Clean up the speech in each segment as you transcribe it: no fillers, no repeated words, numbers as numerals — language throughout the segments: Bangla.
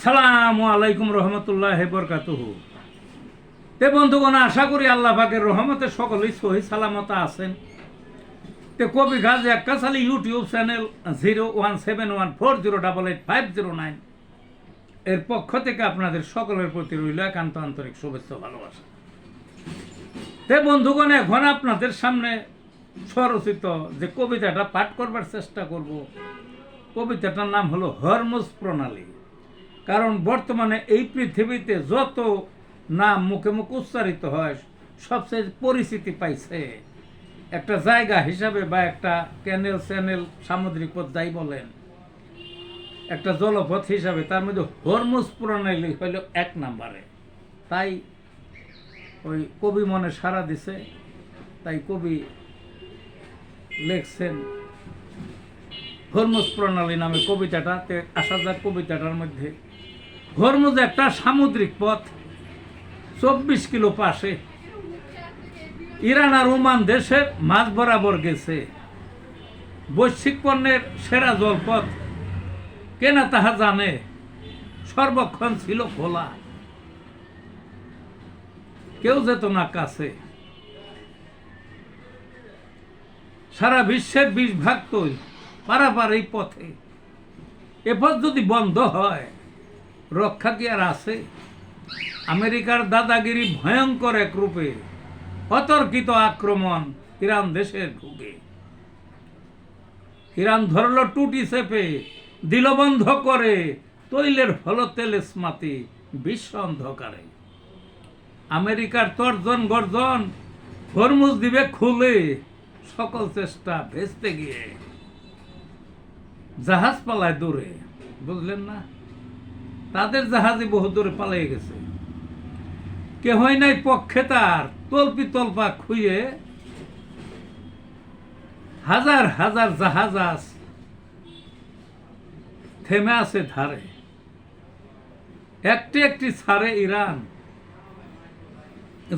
আসসালামু আলাইকুম রহমতুল্লাহ বরকাতুহু। তে বন্ধুগণ, আশা করি আল্লাহ পাকের রহমতে সকলেই সহি সালামতা আছেন। তে কবি গাজী আক্কাস আলী ইউটিউব চ্যানেল 017140885009 এর পক্ষ থেকে আপনাদের সকলের প্রতি রইল একান্ত আন্তরিক শুভেচ্ছা ভালোবাসা। তে বন্ধুগণ, এখন আপনাদের সামনে স্বরচিত যে কবিতাটা পাঠ করবার চেষ্টা করব, কবিতাটার নাম হলো হরমুজ প্রণালী। কারণ বর্তমানে এই পৃথিবীতে যত নাম মুখে মুখে উচ্চারিত হয়, সবচেয়ে পরিচিতি পাইছে একটা জায়গা হিসাবে বা একটা ক্যানেল চ্যানেল সামুদ্রিক পথ যাই বলেন, একটা জলপথ হিসাবে, তার মধ্যে হরমুজ প্রণালী হইল এক নাম্বারে। তাই ওই কবি মনে সাড়া দিছে, তাই কবি লেখছেন হরমুজ প্রণালী নামে কবিতাটাতে। আসা যাক কবিতাটার মধ্যে। হরমুজ একটা সামুদ্রিক পথ, 24 কিলো পাশে, ইরান আর ওমান দেশের মাঝ বরাবর গেছে। বৈশ্বিক পণ্যের সেরা জলপথ, কেনা তাহা জানে, সর্বক্ষণ ছিল খোলা, কেউ যেত না কাছে। সারা বিশ্বের 20 ভাগ তৈল পারাপার এই পথে। এ পথ যদি বন্ধ হয়, রক্ষা কি আর আছে? আমেরিকার দাদাগিরি ভয়ঙ্কর এক রূপে, অতর্কিত আক্রমণ ইরান দেশের ঢুকে। ইরান ধরল টুটি চেপে, দিল বন্ধ করে, তৈলের হল তেলেসমাতি বিশ্ব অন্ধকারে। আমেরিকার তর্জন গর্জন, হরমুজ দিবে খুলে, সকল চেষ্টা ভেস্তে গিয়ে জাহাজ পালায় দূরে। বুঝলেন না? তাদের জাহাজে বহু দূরে পালিয়ে গেছে। কেহই নাই পক্ষে তার, তল্পি তল্পা খুইয়ে হাজার হাজার জাহাজ আজ থেমে আছে ধারে। একটি একটি ছাড়ে ইরান,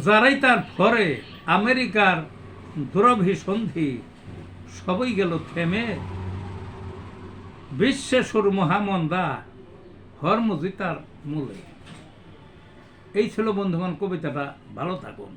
যারাই তার ফরে আমেরিকার দুরভিসন্ধি, সবই গেল থেমে। বিশ্বে শুরু মহামন্দা, হরমুজই তার মূলে। এই ছিল বন্ধুগণ কবিতাটা। ভালো থাকুন।